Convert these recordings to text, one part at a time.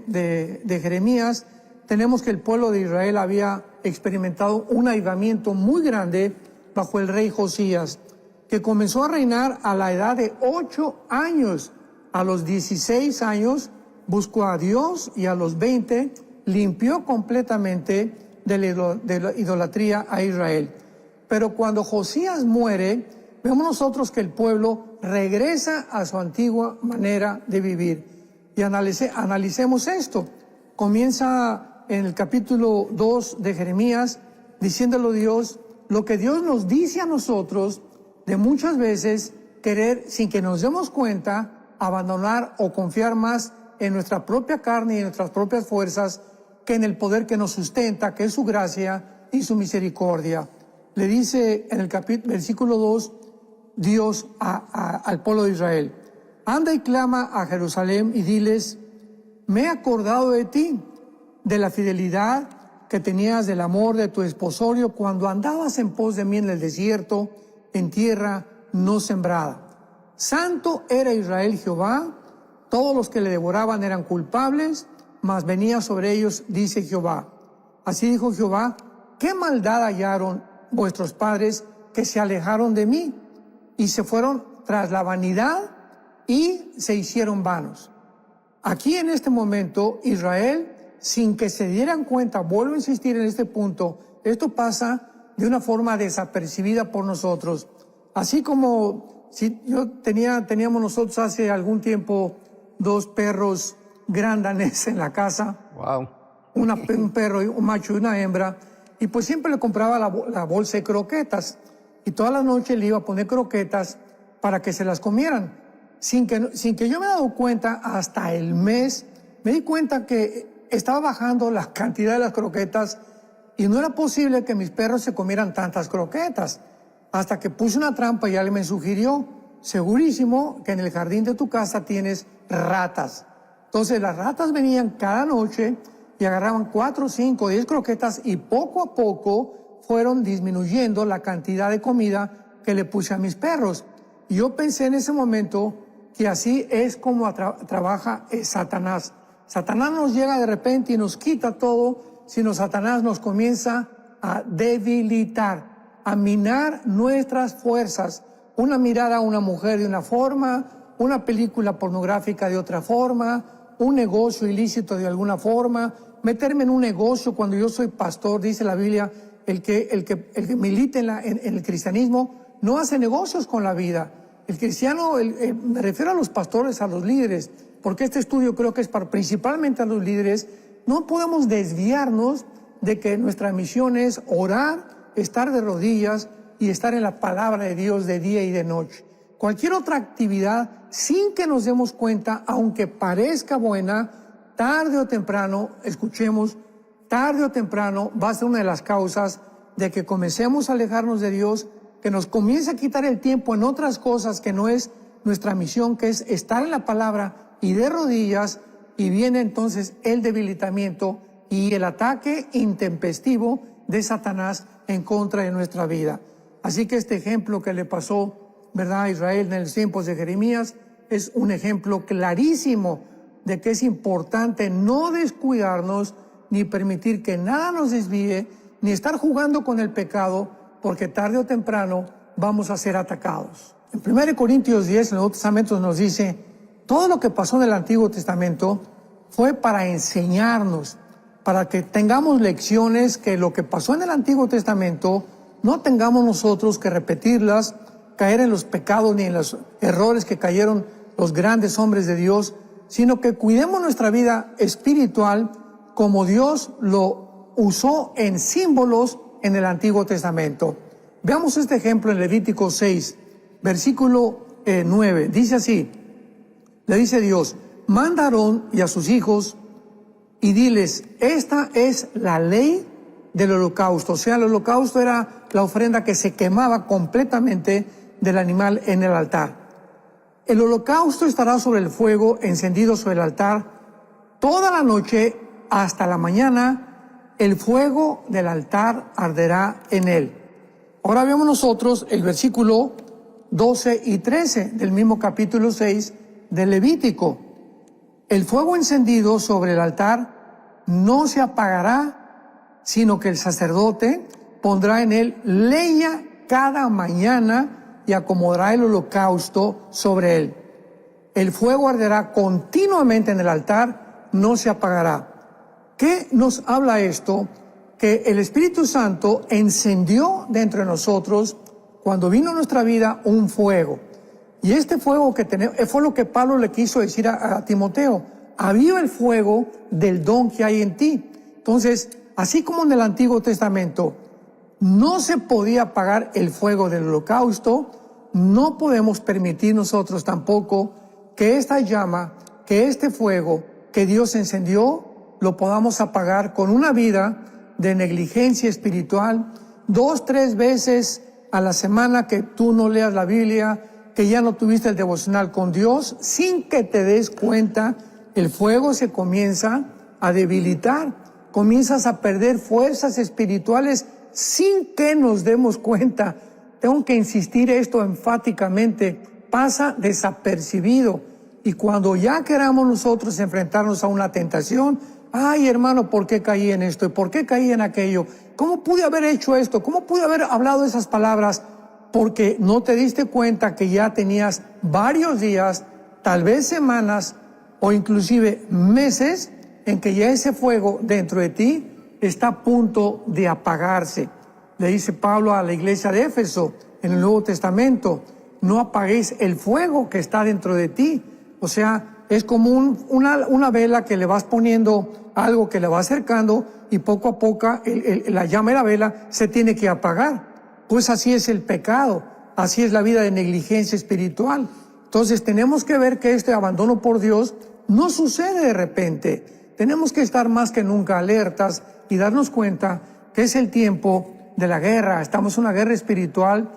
de Jeremías, tenemos que el pueblo de Israel había experimentado un avivamiento muy grande bajo el rey Josías, que comenzó a reinar a la edad de 8 años. A los 16 años buscó a Dios y a los 20 limpió completamente de la idolatría a Israel. Pero cuando Josías muere, vemos nosotros que el pueblo regresa a su antigua manera de vivir. Y analicemos esto. Comienza en el capítulo 2 de Jeremías, diciéndolo Dios, lo que Dios nos dice a nosotros, de muchas veces querer, sin que nos demos cuenta, abandonar o confiar más en nuestra propia carne y en nuestras propias fuerzas que en el poder que nos sustenta, que es su gracia y su misericordia. Le dice en el versículo 2, Dios al pueblo de Israel, anda y clama a Jerusalén y diles, me he acordado de ti, de la fidelidad que tenías, del amor de tu esposorio cuando andabas en pos de mí en el desierto, en tierra no sembrada. Santo era Israel Jehová, todos los que le devoraban eran culpables, mas venía sobre ellos, dice Jehová. Así dijo Jehová, ¿qué maldad hallaron vuestros padres que se alejaron de mí y se fueron tras la vanidad y se hicieron vanos? Aquí en este momento Israel, sin que se dieran cuenta, vuelvo a insistir en este punto, esto pasa de una forma desapercibida por nosotros. Así como si teníamos nosotros hace algún tiempo 2 perros grandanes en la casa. Wow. Un perro, un macho y una hembra. Y pues siempre le compraba la bolsa de croquetas. Y toda la noche le iba a poner croquetas para que se las comieran. Sin que yo me he dado cuenta, hasta el mes, me di cuenta que estaba bajando la cantidad de las croquetas y no era posible que mis perros se comieran tantas croquetas. Hasta que puse una trampa y alguien me sugirió, segurísimo que en el jardín de tu casa tienes ratas. Entonces las ratas venían cada noche y agarraban 4, 5, 10 croquetas y poco a poco fueron disminuyendo la cantidad de comida que le puse a mis perros. Y yo pensé en ese momento que así es como trabaja Satanás. Satanás nos llega de repente y nos quita todo, sino Satanás nos comienza a debilitar, a minar nuestras fuerzas. Una mirada a una mujer de una forma, una película pornográfica de otra forma, un negocio ilícito de alguna forma, meterme en un negocio cuando yo soy pastor, dice la Biblia, el que milita en el cristianismo no hace negocios con la vida. El cristiano, me refiero a los pastores, a los líderes, porque este estudio creo que es principalmente a los líderes. No podemos desviarnos de que nuestra misión es orar, estar de rodillas y estar en la palabra de Dios de día y de noche. Cualquier otra actividad, sin que nos demos cuenta, aunque parezca buena, tarde o temprano, escuchemos, tarde o temprano va a ser una de las causas de que comencemos a alejarnos de Dios, que nos comience a quitar el tiempo en otras cosas que no es nuestra misión, que es estar en la palabra y de rodillas, y viene entonces el debilitamiento y el ataque intempestivo de Satanás en contra de nuestra vida. Así que este ejemplo que le pasó, ¿verdad?, a Israel en los tiempos de Jeremías es un ejemplo clarísimo de que es importante no descuidarnos ni permitir que nada nos desvíe, ni estar jugando con el pecado, porque tarde o temprano vamos a ser atacados. En 1 Corintios 10, en el Nuevo Testamento nos dice, todo lo que pasó en el Antiguo Testamento fue para enseñarnos, para que tengamos lecciones, que lo que pasó en el Antiguo Testamento no tengamos nosotros que repetirlas, caer en los pecados ni en los errores que cayeron los grandes hombres de Dios, sino que cuidemos nuestra vida espiritual como Dios lo usó en símbolos en el Antiguo Testamento. Veamos este ejemplo en Levítico 6, versículo 9. Dice así, le dice Dios, manda a Aarón y a sus hijos y diles, esta es la ley del holocausto. O sea, el holocausto era la ofrenda que se quemaba completamente del animal en el altar. El holocausto estará sobre el fuego encendido sobre el altar toda la noche hasta la mañana, el fuego del altar arderá en él. Ahora vemos nosotros el versículo 12 y 13 del mismo capítulo 6 de Levítico. El fuego encendido sobre el altar no se apagará, sino que el sacerdote pondrá en él leña cada mañana y acomodará el holocausto sobre él. El fuego arderá continuamente en el altar, no se apagará. ¿Qué nos habla esto? Que el Espíritu Santo encendió dentro de nosotros, cuando vino a nuestra vida, un fuego. Y este fuego que tenemos, fue lo que Pablo le quiso decir a Timoteo: aviva el fuego del don que hay en ti. Entonces, así como en el Antiguo Testamento no se podía apagar el fuego del holocausto, no podemos permitir nosotros tampoco que esta llama, que este fuego que Dios encendió, lo podamos apagar con una vida de negligencia espiritual, 2, 3 veces a la semana que tú no leas la Biblia, que ya no tuviste el devocional con Dios, sin que te des cuenta, el fuego se comienza a debilitar, comienzas a perder fuerzas espirituales sin que nos demos cuenta. Tengo que insistir esto enfáticamente, pasa desapercibido. Y cuando ya queramos nosotros enfrentarnos a una tentación, ay hermano, ¿por qué caí en esto? ¿Y por qué caí en aquello? ¿Cómo pude haber hecho esto? ¿Cómo pude haber hablado esas palabras? Porque no te diste cuenta que ya tenías varios días, tal vez semanas o inclusive meses, en que ya ese fuego dentro de ti está a punto de apagarse. Le dice Pablo a la iglesia de Éfeso en el Nuevo Testamento: no apaguéis el fuego que está dentro de ti. O sea, es como una vela que le vas poniendo algo, que le va acercando, y poco a poco la llama de la vela se tiene que apagar. Pues así es el pecado, así es la vida de negligencia espiritual. Entonces tenemos que ver que este abandono por Dios no sucede de repente. Tenemos que estar más que nunca alertas y darnos cuenta que es el tiempo de la guerra. Estamos en una guerra espiritual,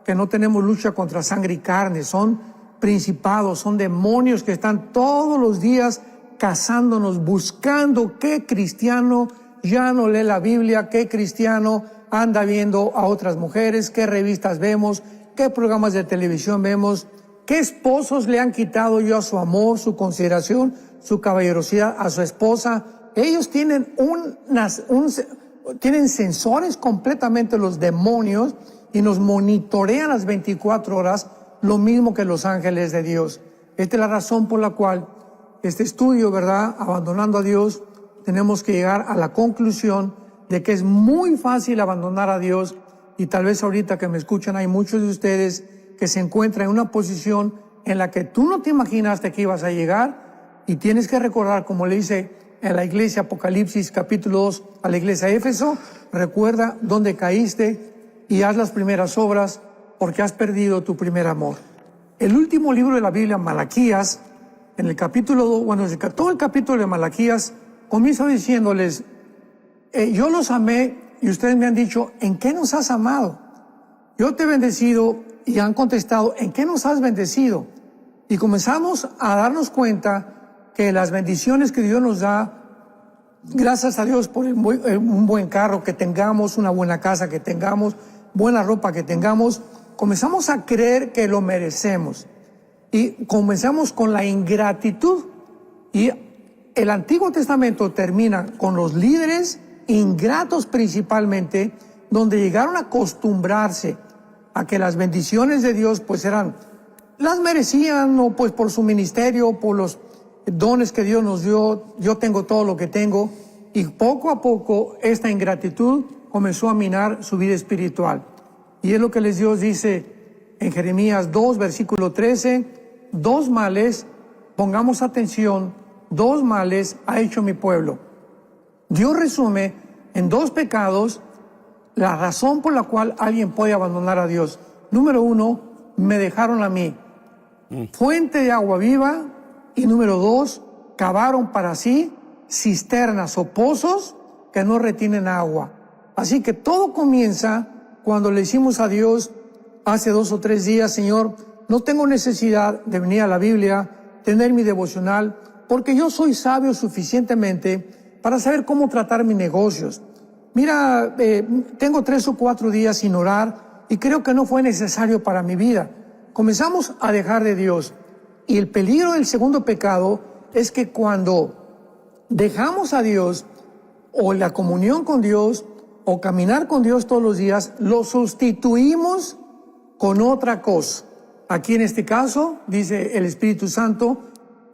que no tenemos lucha contra sangre y carne, son principados, son demonios que están todos los días cazándonos, buscando qué cristiano ya no lee la Biblia, qué cristiano anda viendo a otras mujeres, qué revistas vemos, qué programas de televisión vemos, qué esposos le han quitado yo a su amor, su consideración, su caballerosidad a su esposa. Ellos tienen tienen sensores completamente, los demonios, y nos monitorean las 24 horas, lo mismo que los ángeles de Dios. Esta es la razón por la cual este estudio, ¿verdad?, abandonando a Dios, tenemos que llegar a la conclusión de que es muy fácil abandonar a Dios. Y tal vez ahorita que me escuchan hay muchos de ustedes que se encuentran en una posición en la que tú no te imaginaste que ibas a llegar, y tienes que recordar, como le dice en la iglesia Apocalipsis capítulo 2 a la iglesia de Éfeso: recuerda dónde caíste y haz las primeras obras, porque has perdido tu primer amor. El último libro de la Biblia, Malaquías, en el capítulo 2, todo el capítulo de Malaquías comienza diciéndoles: yo los amé y ustedes me han dicho, ¿en qué nos has amado? Yo te he bendecido, y han contestado, ¿en qué nos has bendecido? Y comenzamos a darnos cuenta que las bendiciones que Dios nos da, gracias a Dios por un buen carro que tengamos, una buena casa que tengamos, buena ropa que tengamos, comenzamos a creer que lo merecemos. Y comenzamos con la ingratitud. Y el Antiguo Testamento termina con los líderes ingratos principalmente, donde llegaron a acostumbrarse a que las bendiciones de Dios pues las merecían, o pues por su ministerio, por los dones que Dios nos dio, yo tengo todo lo que tengo. Y poco a poco esta ingratitud comenzó a minar su vida espiritual. Y es lo que Dios dice en Jeremías 2, versículo 13: 2 males, pongamos atención, 2 males ha hecho mi pueblo. Dios resume en 2 pecados la razón por la cual alguien puede abandonar a Dios. Número 1, me dejaron a mí, fuente de agua viva. Y número 2, cavaron para sí cisternas o pozos que no retienen agua. Así que todo comienza cuando le decimos a Dios hace 2 o 3 días: Señor, no tengo necesidad de venir a la Biblia, tener mi devocional, porque yo soy sabio suficientemente para saber cómo tratar mis negocios. Mira, tengo 3 o 4 días sin orar y creo que no fue necesario para mi vida. Comenzamos a dejar de Dios. Y el peligro del segundo pecado es que cuando dejamos a Dios, o la comunión con Dios, o caminar con Dios todos los días, lo sustituimos con otra cosa. Aquí en este caso, dice el Espíritu Santo,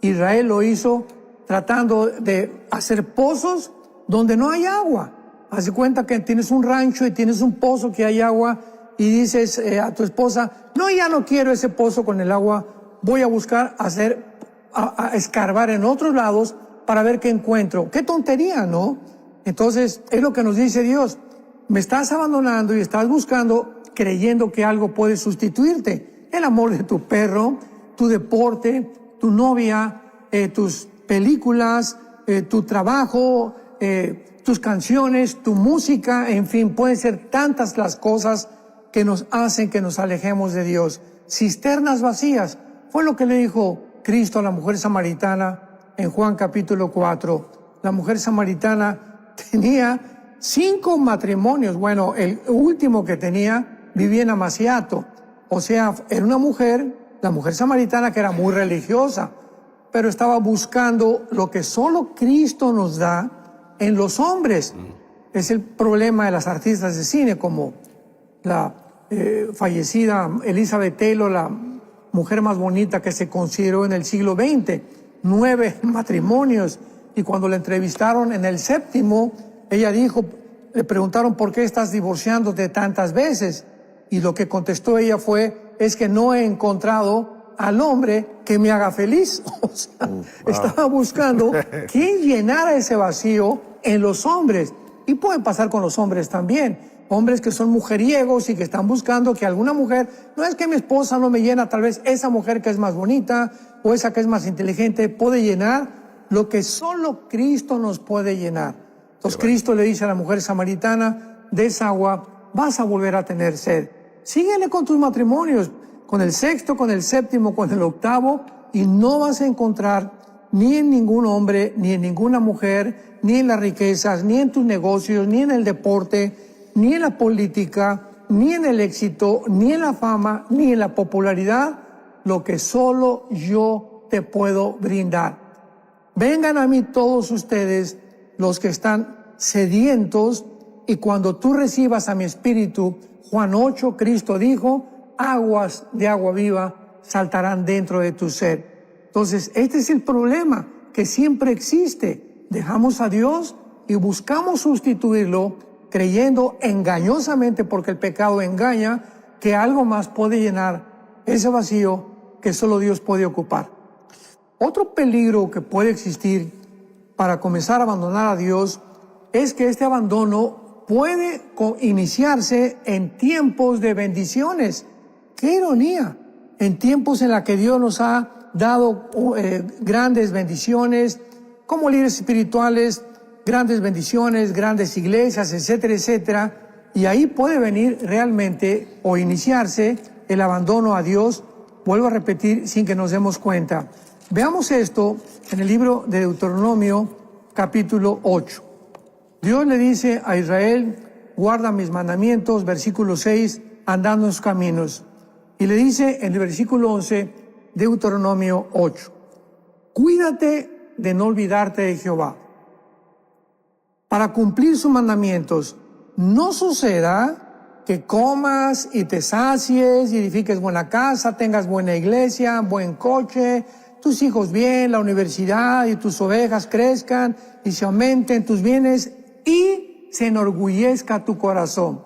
Israel lo hizo tratando de hacer pozos donde no hay agua. Haz de cuenta que tienes un rancho y tienes un pozo que hay agua y dices a tu esposa, no, ya no quiero ese pozo con el agua, voy a buscar a escarbar en otros lados para ver qué encuentro. ¡Qué tontería!, ¿no? Entonces, es lo que nos dice Dios. Me estás abandonando y estás buscando, creyendo que algo puede sustituirte. El amor de tu perro, tu deporte, tu novia, tus películas, tu trabajo, tus canciones, tu música, en fin, pueden ser tantas las cosas que nos hacen que nos alejemos de Dios. Cisternas vacías, fue lo que le dijo Cristo a la mujer samaritana en Juan capítulo 4. La mujer samaritana tenía 5 matrimonios. Bueno, el último que tenía vivía en Amaciato. O sea, era una mujer, la mujer samaritana, que era muy religiosa, pero estaba buscando lo que solo Cristo nos da en los hombres. Es el problema de las artistas de cine, como la fallecida Elizabeth Taylor, la mujer más bonita que se consideró en el siglo XX, 9 matrimonios, y cuando la entrevistaron en el 7º, ella dijo, le preguntaron ¿por qué estás divorciándote tantas veces? Y lo que contestó ella fue, es que no he encontrado al hombre que me haga feliz. O sea, estaba buscando quién llenara ese vacío en los hombres. Y puede pasar con los hombres también. Hombres que son mujeriegos y que están buscando que alguna mujer, no es que mi esposa no me llena, tal vez esa mujer que es más bonita o esa que es más inteligente puede llenar lo que solo Cristo nos puede llenar. Entonces Cristo le dice a la mujer samaritana, de esa agua vas a volver a tener sed. Síguele con tus matrimonios, con el 6º, con el 7º, con el 8º, y no vas a encontrar ni en ningún hombre, ni en ninguna mujer, ni en las riquezas, ni en tus negocios, ni en el deporte, ni en la política, ni en el éxito, ni en la fama, ni en la popularidad, lo que solo yo te puedo brindar. Vengan a mí todos ustedes, los que están sedientos, y cuando tú recibas a mi espíritu, Juan 8, Cristo dijo, aguas de agua viva saltarán dentro de tu ser. Entonces, este es el problema que siempre existe. Dejamos a Dios y buscamos sustituirlo creyendo engañosamente, porque el pecado engaña, que algo más puede llenar ese vacío que solo Dios puede ocupar. Otro peligro que puede existir para comenzar a abandonar a Dios es que este abandono puede iniciarse en tiempos de bendiciones. ¡Qué ironía! En tiempos en los que Dios nos ha dado grandes bendiciones, como líderes espirituales, grandes bendiciones, grandes iglesias, etcétera, etcétera. Y ahí puede venir realmente o iniciarse el abandono a Dios, vuelvo a repetir, sin que nos demos cuenta. Veamos esto en el libro de Deuteronomio, capítulo 8. Dios le dice a Israel, guarda mis mandamientos, versículo 6, andando en sus caminos. Y le dice en el versículo 11, Deuteronomio 8, cuídate de no olvidarte de Jehová, para cumplir sus mandamientos. No suceda que comas y te sacies y edifiques buena casa, tengas buena iglesia, buen coche, tus hijos bien, la universidad y tus ovejas crezcan y se aumenten tus bienes y se enorgullezca tu corazón.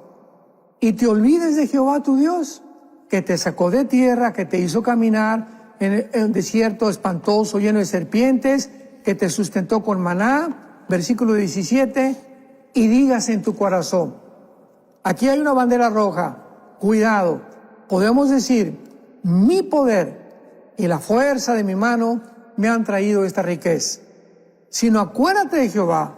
Y te olvides de Jehová tu Dios, que te sacó de tierra, que te hizo caminar en un desierto espantoso lleno de serpientes, que te sustentó con maná, versículo 17, y digas en tu corazón. Aquí hay una bandera roja, cuidado, podemos decir, mi poder y la fuerza de mi mano me han traído esta riqueza. Sino acuérdate de Jehová,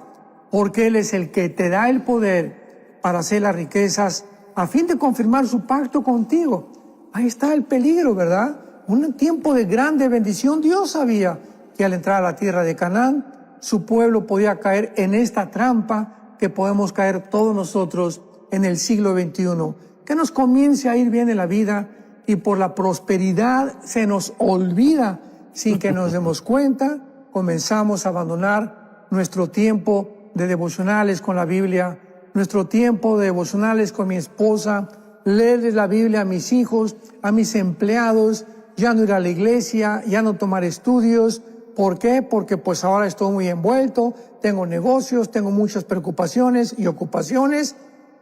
porque Él es el que te da el poder para hacer las riquezas, a fin de confirmar su pacto contigo. Ahí está el peligro, ¿verdad? Un tiempo de grande bendición. Dios sabía que al entrar a la tierra de Canaán, su pueblo podía caer en esta trampa que podemos caer todos nosotros en el siglo XXI. Que nos comience a ir bien en la vida y por la prosperidad se nos olvida, sin que nos demos cuenta, comenzamos a abandonar nuestro tiempo de devocionales con la Biblia, nuestro tiempo de devocionales con mi esposa, leerles la Biblia a mis hijos, a mis empleados, ya no ir a la iglesia, ya no tomar estudios. ¿Por qué? Porque pues ahora estoy muy envuelto, tengo negocios, tengo muchas preocupaciones y ocupaciones,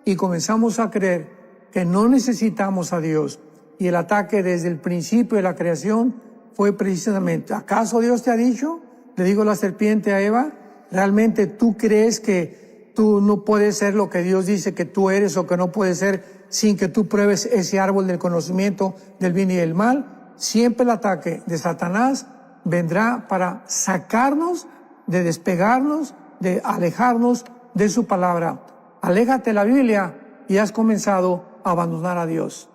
y comenzamos a creer que no necesitamos a Dios. Y el ataque desde el principio de la creación fue precisamente, ¿acaso Dios te ha dicho? Le digo la serpiente a Eva, ¿realmente tú crees que tú no puedes ser lo que Dios dice que tú eres, o que no puedes ser sin que tú pruebes ese árbol del conocimiento del bien y del mal? Siempre el ataque de Satanás vendrá para sacarnos, de despegarnos, de alejarnos de su palabra. Aléjate de la Biblia y has comenzado a abandonar a Dios.